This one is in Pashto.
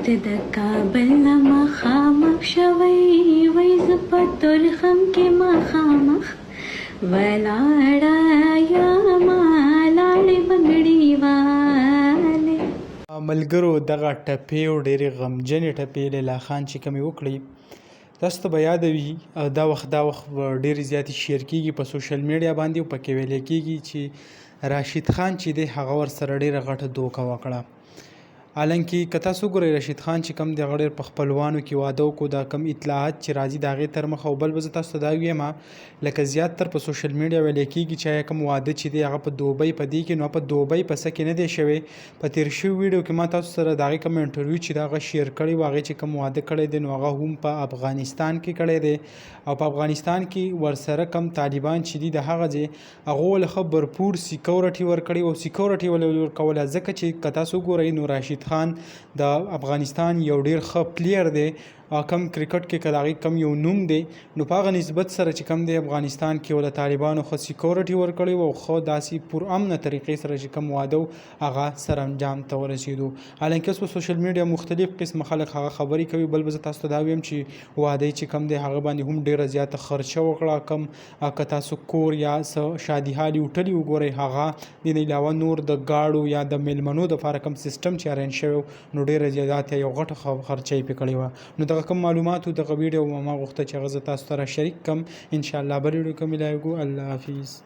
ته د کابل نه مخامخ شوی وای زه په ترخم کې مخامخ ولاړه یمه لاړې بنګړي والې. ملګرو دغه ټپې او ډېرې غمجنې ټپې لیلا خان چې کومې وکړې تاسو ته به یاده وي دا وخت ډېرې زیاتې شیر کېږي په سوشل میډیا باندې او پکې ویلی کېږي چې راشد خان چې دی هغه ورسره ډېره غټه دوکه وکړه. حالانکه که تاسو وګورئ راشد خان چې کوم دی هغه ډېر په خپلوانو کې واده وکړو دا کوم اطلاعات چې راځي د هغې تر مخه او بل به زه تاسو ته دا ویم لکه زیاتتر په سوشل میډیا ویلی کېږي چې آیا کوم واده چې دی هغه په دوبۍ په دې کې نو په دوبۍ په څه کې نه دی شوی. په تېر شوي ویډیو کې ما تاسو سره د هغې کوم انټرویو چې د هغه شیر کړی و هغې چې کوم واده کړی دی نو هغه هم په افغانستان کې کړی دی او په افغانستان کې ورسره کم طالبان چې دي د هغه ځای هغه ولې ښه بھرپور سیکورټي ورکړی او سیکورټي ولې ورکوله ځکه چې که تاسو وګورئ نو راشد خان د افغانستان یو ډیر ښه پلیر دی کم کرکټ کې که د هغې کم یو نوم دی نو په هغه نسبت سره چې کم دی افغانستان کې ول طالبانو ښه سیکورټي ورکړی و او ښه داسې پرامنه طریقې سره چې کم واده هغه سره انجام ته ورسېدو. حالانکه اوس په سوشل میډیا مختلف قسم خلک هغه خبرې کوي بل به زه تاسو ته دا ویم چې واده چې کم دی هغه باندې هم ډېره زیاته خرچه وکړه کم که تاسو کور یا څه شادي حالي هوټلي وګورئ هغه د نه علاوه نور د ګاډو یا د میلمنو دپاره کوم سیسټم چې ارینج شوی نو ډېره زیاته یو غټه خرچه یې پرې کړې وه. نو دغه کوم معلوماتو دغه ویډیو ما غوښته چې هغه زه تاسو سره شریک کړم. انشاءالله بل ویډیو کې ملاویږو. الله حافظ.